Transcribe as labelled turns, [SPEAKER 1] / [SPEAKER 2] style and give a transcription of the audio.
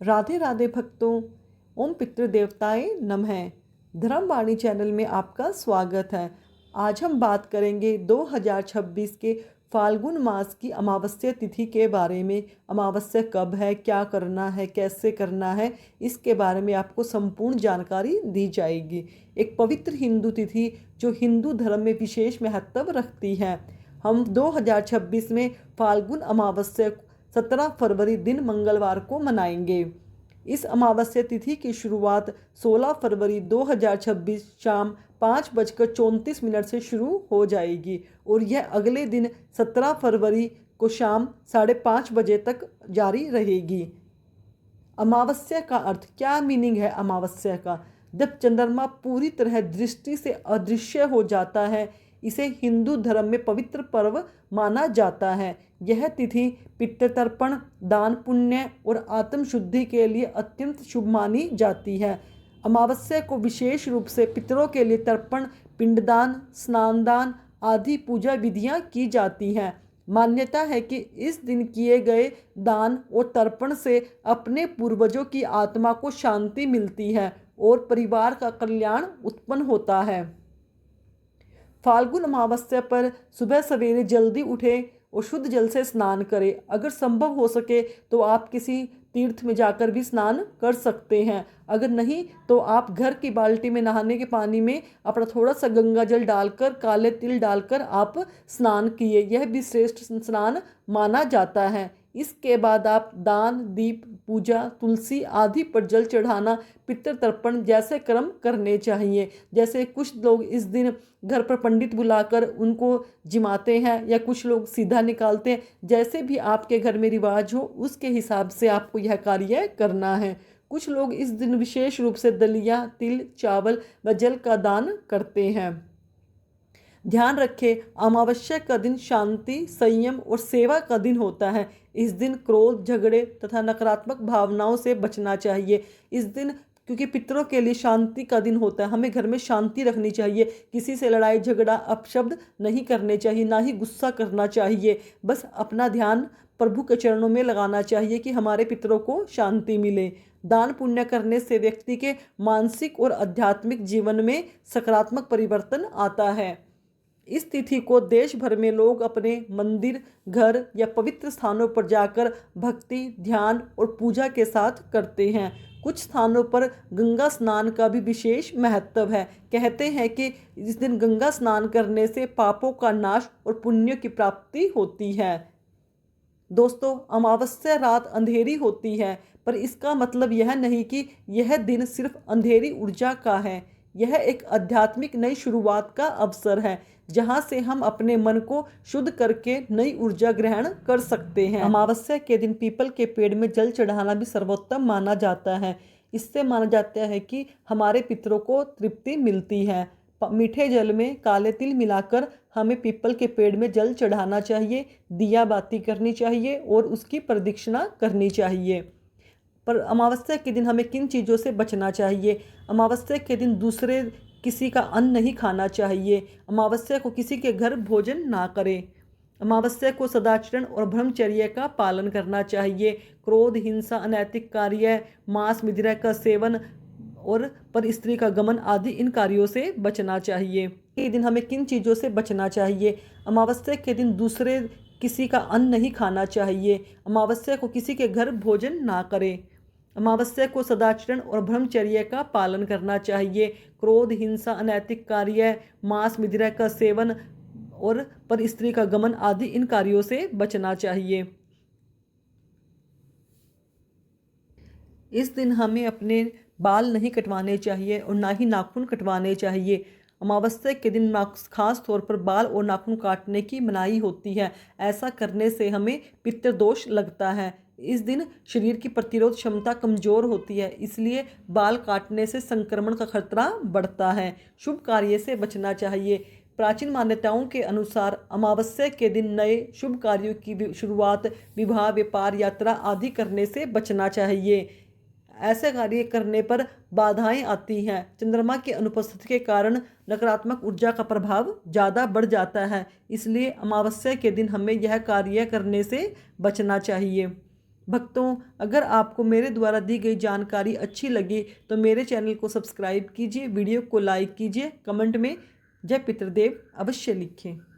[SPEAKER 1] राधे राधे भक्तों, ओम पितृदेवताय नमः। धर्मवाणी चैनल में आपका स्वागत है। आज हम बात करेंगे 2026 के फाल्गुन मास की अमावस्या तिथि के बारे में। अमावस्या कब है, क्या करना है, कैसे करना है, इसके बारे में आपको संपूर्ण जानकारी दी जाएगी। एक पवित्र हिंदू तिथि जो हिंदू धर्म में विशेष महत्व रखती है। हम 2026 में फाल्गुन अमावस्या 17 फरवरी दिन मंगलवार को मनाएंगे। इस अमावस्या तिथि की शुरुआत 16 फरवरी 2026 शाम 5:34 से शुरू हो जाएगी और यह अगले दिन 17 फरवरी को शाम 5:30 बजे तक जारी रहेगी। अमावस्या का अर्थ क्या, मीनिंग है अमावस्या का? जब चंद्रमा पूरी तरह दृष्टि से अदृश्य हो जाता है, इसे हिंदू धर्म में पवित्र पर्व माना जाता है। यह तिथि पितृतर्पण, दान पुण्य और आत्मशुद्धि के लिए अत्यंत शुभ मानी जाती है। अमावस्या को विशेष रूप से पितरों के लिए तर्पण, पिंडदान, स्नानदान आदि पूजा विधियां की जाती हैं। मान्यता है कि इस दिन किए गए दान और तर्पण से अपने पूर्वजों की आत्मा को शांति मिलती है और परिवार का कल्याण उत्पन्न होता है। फाल्गुन अमावस्या पर सुबह सवेरे जल्दी उठें और शुद्ध जल से स्नान करें। अगर संभव हो सके तो आप किसी तीर्थ में जाकर भी स्नान कर सकते हैं। अगर नहीं तो आप घर की बाल्टी में नहाने के पानी में अपना थोड़ा सा गंगा जल डालकर, काले तिल डालकर आप स्नान किए। यह भी श्रेष्ठ स्नान माना जाता है। इसके बाद आप दान, दीप, पूजा, तुलसी आदि पर जल चढ़ाना, पितृतर्पण जैसे कर्म करने चाहिए। जैसे कुछ लोग इस दिन घर पर पंडित बुलाकर उनको जिमाते हैं या कुछ लोग सीधा निकालते हैं। जैसे भी आपके घर में रिवाज हो उसके हिसाब से आपको यह कार्य करना है। कुछ लोग इस दिन विशेष रूप से दलिया, तिल, चावल व जल का दान करते हैं। ध्यान रखें, अमावस्या का दिन शांति, संयम और सेवा का दिन होता है। इस दिन क्रोध, झगड़े तथा नकारात्मक भावनाओं से बचना चाहिए। इस दिन क्योंकि पितरों के लिए शांति का दिन होता है, हमें घर में शांति रखनी चाहिए। किसी से लड़ाई झगड़ा, अपशब्द नहीं करने चाहिए, ना ही गुस्सा करना चाहिए। बस अपना ध्यान प्रभु के चरणों में लगाना चाहिए कि हमारे पितरों को शांति मिले। दान पुण्य करने से व्यक्ति के मानसिक और आध्यात्मिक जीवन में सकारात्मक परिवर्तन आता है। इस तिथि को देश भर में लोग अपने मंदिर, घर या पवित्र स्थानों पर जाकर भक्ति, ध्यान और पूजा के साथ करते हैं। कुछ स्थानों पर गंगा स्नान का भी विशेष महत्व है। कहते हैं कि इस दिन गंगा स्नान करने से पापों का नाश और पुण्य की प्राप्ति होती है। दोस्तों, अमावस्या रात अंधेरी होती है, पर इसका मतलब यह नहीं कि यह दिन सिर्फ अंधेरी ऊर्जा का है। यह एक आध्यात्मिक नई शुरुआत का अवसर है, जहां से हम अपने मन को शुद्ध करके नई ऊर्जा ग्रहण कर सकते हैं। अमावस्या के दिन पीपल के पेड़ में जल चढ़ाना भी सर्वोत्तम माना जाता है। इससे माना जाता है कि हमारे पितरों को तृप्ति मिलती है। मीठे जल में काले तिल मिलाकर हमें पीपल के पेड़ में जल चढ़ाना चाहिए, दिया बाती करनी चाहिए और उसकी प्रदक्षिणा करनी चाहिए। पर अमावस्या के दिन हमें किन चीज़ों से बचना चाहिए? अमावस्या के दिन दूसरे किसी का अन्न नहीं खाना चाहिए। अमावस्या को किसी के घर भोजन ना करें। अमावस्या को सदाचरण और ब्रह्मचर्य का पालन करना चाहिए। क्रोध, हिंसा, अनैतिक कार्य, मांस, मदिरा का सेवन और पर स्त्री का गमन आदि इन कार्यों से बचना चाहिए। ये दिन हमें किन चीज़ों से बचना चाहिए? अमावस्या के दिन दूसरे किसी का अन्न नहीं खाना चाहिए। अमावस्या को किसी के घर भोजन ना करें। अमावस्या को सदाचरण और ब्रह्मचर्य का पालन करना चाहिए। क्रोध, हिंसा, अनैतिक कार्य, मांस, मदिरा का सेवन और पर स्त्री का गमन आदि इन कार्यों से बचना चाहिए। इस दिन हमें अपने बाल नहीं कटवाने चाहिए और ना ही नाखून कटवाने चाहिए। अमावस्या के दिन खास तौर पर बाल और नाखून काटने की मनाही होती है। ऐसा करने से हमें पितृदोष लगता है। इस दिन शरीर की प्रतिरोध क्षमता कमजोर होती है, इसलिए बाल काटने से संक्रमण का खतरा बढ़ता है। शुभ कार्य से बचना चाहिए। प्राचीन मान्यताओं के अनुसार अमावस्या के दिन नए शुभ कार्यों की शुरुआत, विवाह, व्यापार, यात्रा आदि करने से बचना चाहिए। ऐसे कार्य करने पर बाधाएं आती हैं। चंद्रमा की अनुपस्थिति के कारण नकारात्मक ऊर्जा का प्रभाव ज़्यादा बढ़ जाता है, इसलिए अमावस्या के दिन हमें यह कार्य करने से बचना चाहिए। भक्तों, अगर आपको मेरे द्वारा दी गई जानकारी अच्छी लगी तो मेरे चैनल को सब्सक्राइब कीजिए, वीडियो को लाइक कीजिए, कमेंट में जय पितृदेव अवश्य लिखें।